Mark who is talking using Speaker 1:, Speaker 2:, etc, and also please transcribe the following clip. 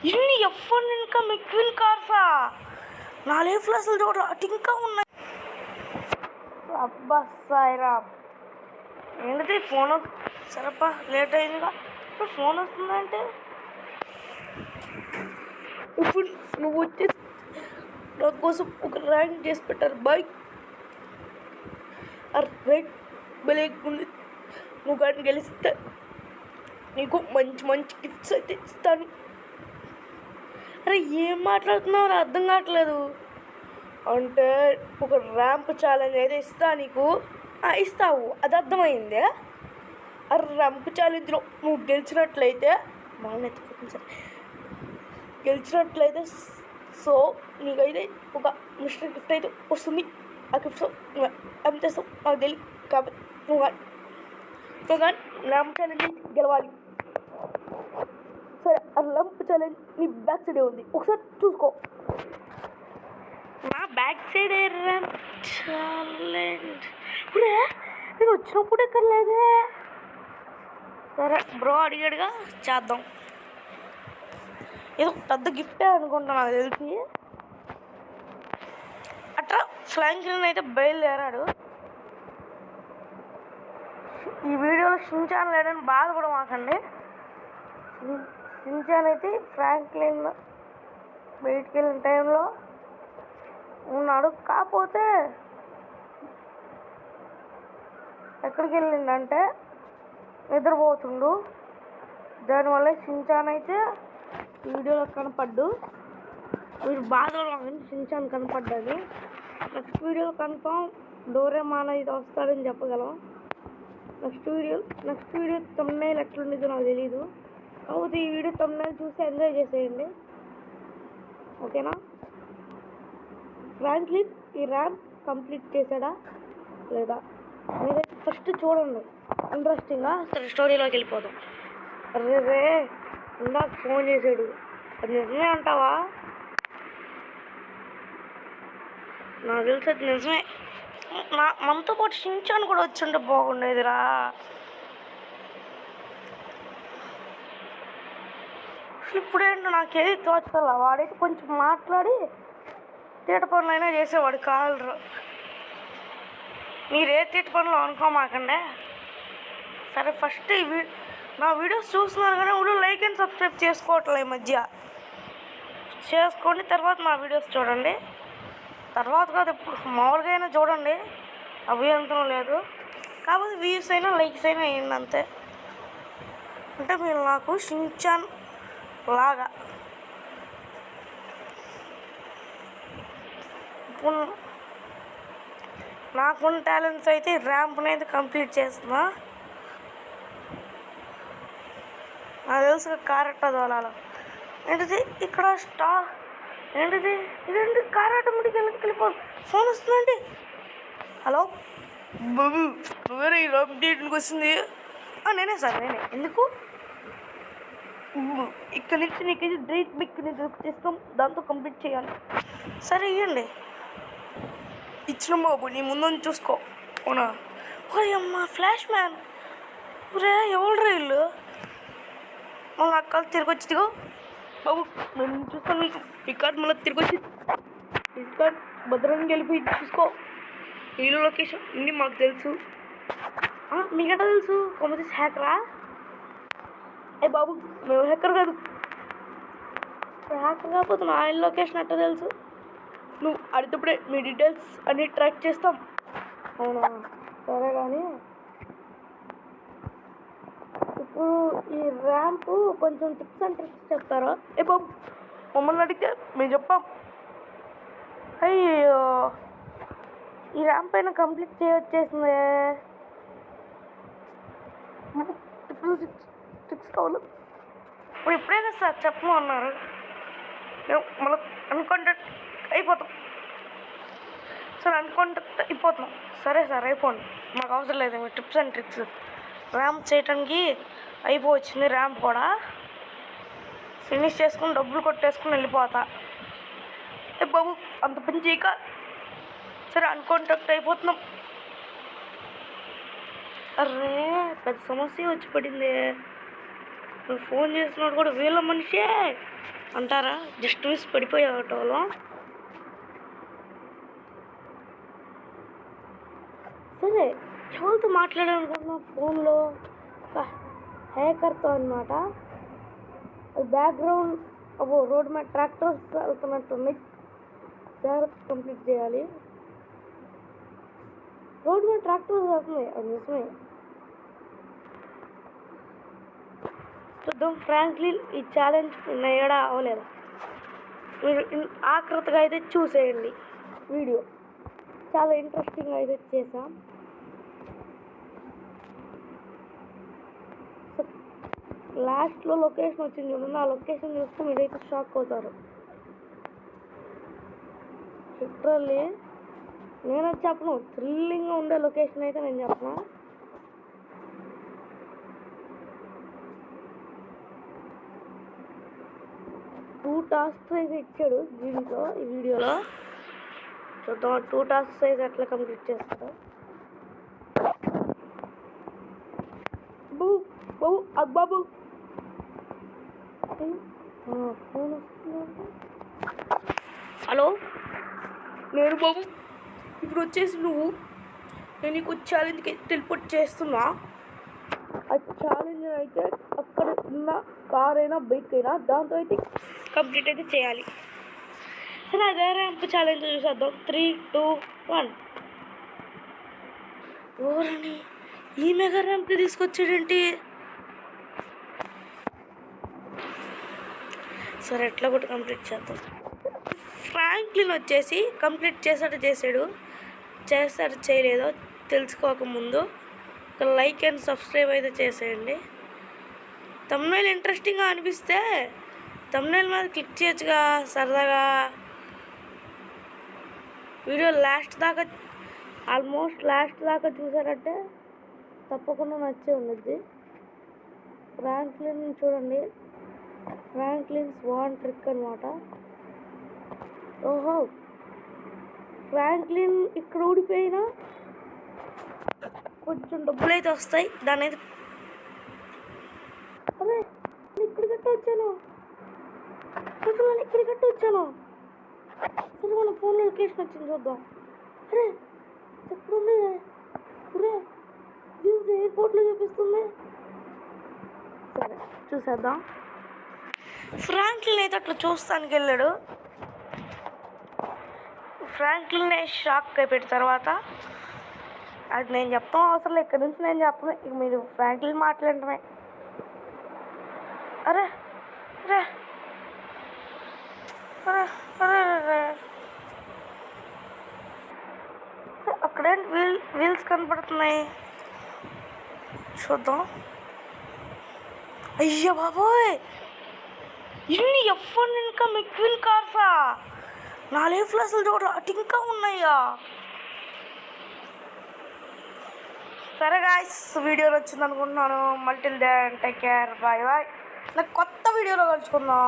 Speaker 1: ఇన్ని F1 ఇంకా McQueen కార్సా? నా లైఫ్లో అసలు చూడ అటు ఇంకా ఉన్నాయి. అబ్బా సాయిరా, ఏంటిది ఫోన్? సరప్ప లేట్ అయిందిగా, ఇప్పుడు ఫోన్ వస్తుందంటే ఇప్పుడు నువ్వు వచ్చి నా కోసం ఒక ర్యాంక్ చేసి పెట్టారు బాయ్. రైట్ బలేకుంది. నువ్వు కానీ గెలిస్తే నీకు మంచి మంచి గిఫ్ట్స్ అయితే ఇస్తాను. అరే ఏం మాట్లాడుతున్నావు నాకు అర్థం కావట్లేదు. అంటే ఒక ర్యాంప్ ఛాలెంజ్ అయితే ఇస్తా నీకు. ఇస్తావు, అది అర్థమైందే. ఆ ర్యాంప్ ఛాలెంజ్లో నువ్వు గెలిచినట్లయితే ఎత్తుకుంటుంది సరే, గెలిచినట్లయితే సో నీకైతే ఒక మిస్టర్ గిఫ్ట్ అయితే వస్తుంది. ఆ గిఫ్ట్స్ ఏం చేస్తావు నాకు తెలియదు, కాబట్టి నువ్వు కానీ ర్యాంప్ ఛాలెంజ్ గెలవాలి. సరే, ఆ ర్యాంప్ ఛాలెంజ్ నీ బ్యాక్ సైడే ఉంది, ఒకసారి చూసుకో. నా బ్యాక్ సైడ్ ర్యాంప్ ఛాలెంజ్ ఇప్పుడే నేను వచ్చినప్పుడు ఎక్కడ లేదే. సరే బ్రో అడిగాడుగా, చేద్దాం. ఏదో పెద్ద గిఫ్టే అనుకుంటా నాకు తెలిసి. అట్లా ఫ్రాంక్లిన్ అయితే బయలుదేరాడు. ఈ వీడియోలో షిన్చాన్ లేడని బాధపడమాకండి. షిన్చాన్ అయితే ఫ్రాంక్లిన్ బయటికి వెళ్ళిన టైంలో ఉన్నాడు. కాకపోతే ఎక్కడికి వెళ్ళిందంటే నిద్రపోతుండు. దానివల్ల షిన్చాన్ అయితే వీడియోలో కనపడ్డు. వీడు బాధలో షిన్చాన్ కనపడ్డాడు. నెక్స్ట్ వీడియోలో కన్ఫామ్ డోరేమాన్ అయితే వస్తాడని చెప్పగలం. నెక్స్ట్ వీడియో తమ్నైల్ ఎట్లుండేదో నాకు తెలీదు. కాకపోతే ఈ వీడియో తమ్నైల్ చూసి ఎంజాయ్ చేసేయండి, ఓకేనా? ఫ్రాంక్లిన్ ఈ ర్యాంప్ కంప్లీట్ చేశాడా లేదా మీరే ఫస్ట్ చూడండి, ఇంట్రెస్టింగ్గా. సరే స్టోరీలోకి వెళ్ళిపోదాం. రే ఇందాక ఫోన్ చేసాడు, అది నిజమే అంటావా? నాకు తెలిసి అది నిజమే. మనతో పాటు షిన్చాన్ కూడా వచ్చి ఉంటే బాగుండేదిరా. ఇప్పుడేంటో నాకేది తోచలా. వాడైతే కొంచెం మాట్లాడి తీట పనులైనా చేసేవాడు కాదు. మీరే తీట పనులు అనుకోమాకండి. సరే ఫస్ట్ నా వీడియోస్ చూస్తున్నారు కానీ ఊళ్ళో లైక్ అండ్ సబ్స్క్రైబ్ చేసుకోవట్లే. ఈ మధ్య చేసుకోండి, తర్వాత నా వీడియోస్ చూడండి. తర్వాత కాదు, ఇప్పుడు మామూలుగా అయినా చూడండి, అభ్యంతరం లేదు. కాకపోతే వ్యూస్ అయినా లైక్స్ అయినా వేయండి అంతే. అంటే మీరు నాకు షిన్చాన్ లాగా నాకున్న టాలెంట్స్ అయితే ర్యాంప్ని అయితే కంప్లీట్ చేస్తున్నా. నాకు తెలుసు కారెట్ దోలాలో ఏంటిది ఇక్కడ ఏంటిది ఇదేంటి కార్ ఆటోమేటిక్ వెళ్ళిపోదు. ఫోన్ వస్తుందండి. హలో బాబు, నువ్వేనా ఈ అప్డేట్కి వస్తుంది? నేనే సార్, నేనే. ఎందుకు? ఇక్కడ నుంచి నీకు ఇది డ్రైట్ బిక్ చేస్తాం, దాంతో కంప్లీట్ చేయాలి. సరే ఇవ్వండి, ఇచ్చిన బాబు. నీ ముందు చూసుకో. అవునా? అమ్మ ఫ్లాష్ మ్యాన్, రే ఎవరు ఇల్లు మళ్ళీ అక్కలు తిరిగి వచ్చిదిగో బాబు. నేను చూస్తాను నీకు రికార్డ్ మళ్ళీ తిరిగి వచ్చి రికార్డ్ భద్రంగా వెళ్ళిపోయి చూసుకో. ఇల్లు లొకేషన్ ఇన్ని మాకు తెలుసు. మీకెట్టా తెలుసు? కొమ్మతి హ్యాకరా? బాబు మేము హ్యాకర్ కాదు. హ్యాకర్ కాకపోతే నా ఇల్లు లొకేషన్ ఎట్టా తెలుసు? నువ్వు అడిగినప్పుడే మీ డీటెయిల్స్ అన్నీ ట్రాక్ చేస్తాం. అవునా? సరే కానీ ఇప్పుడు ఈ ర్యాంప్ కొంచెం టిప్స్ అండ్ ట్రిక్స్ చెప్తారా? బాబు మమ్మల్ని అడిగితే మేము చెప్పాం. అయ్యో, ఈ ర్యాంప్ అయినా కంప్లీట్ చేయొచ్చేసింది. ట్రిక్స్ కావాలి ఇప్పుడు. ఇప్పుడే కదా సార్ చెప్పము అన్నారు. మళ్ళీ అన్కాంటాక్ట్ అయిపోతాం. సార్ అన్కాంటాక్ట్ అయిపోతున్నాం. సరే సార్ అయిపోండి, మాకు అవసరం లేదు మీ టిప్స్ అండ్ ట్రిక్స్. ర్యాంప్ చేయడానికి అయిపోవచ్చింది. ర్యాంప్ కూడా ఫినిష్ చేసుకుని డబ్బులు కొట్టేసుకుని వెళ్ళిపోతా. బాబు అంత పని చేయక. సరే అన్కాంటాక్ట్ అయిపోతున్నాం. అరే పెద్ద సమస్య వచ్చి పడింది. నువ్వు ఫోన్ చేస్తున్నాడు కూడా వీళ్ళ మనిషే. అంటారా? జస్ట్ మిస్ పడిపోయే ఆటోలో. సరే, ఎవరితో మాట్లాడాలనుకుంటున్నా ఫోన్లో హ్యాకర్తో అనమాట. అది బ్యాక్గ్రౌండ్ రోడ్ మీద ట్రాక్టర్స్ వెళ్తున్నట్టుంది. జాగ్రత్త కంప్లీట్ చేయాలి. రోడ్ మీద ట్రాక్టర్స్ వెళ్తున్నాయి, అది నిజమే. చూద్దాం ఫ్రాంక్లిన్ ఈ ఛాలెంజ్ నయ్యడా అవ్వలేదు. మీరు ఆకృతిగా అయితే చూసేయండి వీడియో, చాలా ఇంట్రెస్టింగ్ అయితే చేసాం. లాస్ట్లో లొకేషన్ వచ్చింది చూడండి, ఆ లొకేషన్ చూస్తే మీరైతే షాక్ అవుతారు. లిటరల్లీ నేను చెప్పను, థ్రిల్లింగ్గా ఉండే లొకేషన్ అయితే నేను చెప్పను. టూ టాస్క్స్ అయితే ఇచ్చాడు దీంట్లో, ఈ వీడియోలో. చూద్దాం 2 టాస్క్స్ అయితే ఎట్లా కంప్లీట్ చేస్తారో. బాబు ఫోన్ వస్తుంది. హలో, నేను బాబు. ఇప్పుడు వచ్చేసి నేను నీకు ఛాలెంజ్కి టెలిపోర్ట్ చేస్తున్నా. ఆ ఛాలెంజ్ అయితే అక్కడ ఉన్న కార్ అయినా బైక్ అయినా దాంతో అయితే కంప్లీట్ అయితే చేయాలి. సరే, అదే ర్యాంప్ ఛాలెంజ్ చూసేద్దాం. 3, 2, 1. ఓరని ఈ మెగా ర్యాంప్కి తీసుకొచ్చాడేంటి? సరే, ఎట్లా కూడా కంప్లీట్ చేద్దాం. ఫ్రాంక్లిన్ వచ్చేసి కంప్లీట్ చేశాడు చేయలేదో తెలుసుకోకముందు ఒక లైక్ అండ్ సబ్స్క్రైబ్ అయితే చేసేయండి. థంబ్నెయిల్ ఇంట్రెస్టింగ్గా అనిపిస్తే థంబ్నెయిల్ మీద క్లిక్ చేయొచ్చుగా సరదాగా. వీడియో ఆల్మోస్ట్ లాస్ట్ దాకా చూసారంటే తప్పకుండా నచ్చే ఉండద్ది. ఫ్రాంక్లిన్ చూడండి, ఫ్రాంక్లిన్స్ వాన్ ట్రిక్ అనమాట. ఓహో, ఫ్రాంక్లిన్ ఇక్కడ ఊడిపోయినా కొంచెం డబ్బులు అయితే వస్తాయి. దాని అయితే అదే ఇక్కడ కట్టొచ్చాను. సరే, మన ఫోన్లో లొకేషన్ వచ్చింది చూద్దాం. అరే ఎక్కడుంది? ఇది ఎయిర్పోర్ట్లో చూపిస్తుంది. సరే, చూసేద్దాం. ఫ్రాంక్లిన్ అయితే అట్లా చూస్తానికి వెళ్ళాడు. ఫ్రాంక్లిన్ షాక్ అయిపోయిన తర్వాత అది నేను చెప్తాం అవసరం లేదు, ఇక్కడ నుంచి నేను చెప్పను, ఇక మీరు ఫ్రాంక్లిన్ మాట్లాడటమే. అరే అరే అరే అరే అరే అక్కడేంటి వీల్స్ కనపడుతున్నాయి, చూద్దాం. అయ్యో బాబోయ్, ఇన్ని F1 ఇంకా మెక్విన్ కార్సా? నా లైఫ్లో అసలు చూడ అటు ఇంకా ఉన్నాయా? సరే గాయ్స్, వీడియో నచ్చింది అనుకుంటున్నాను. మల్టిల్ then take care, bye bye. నాకు కొత్త వీడియోలో కలుసుకుందాం.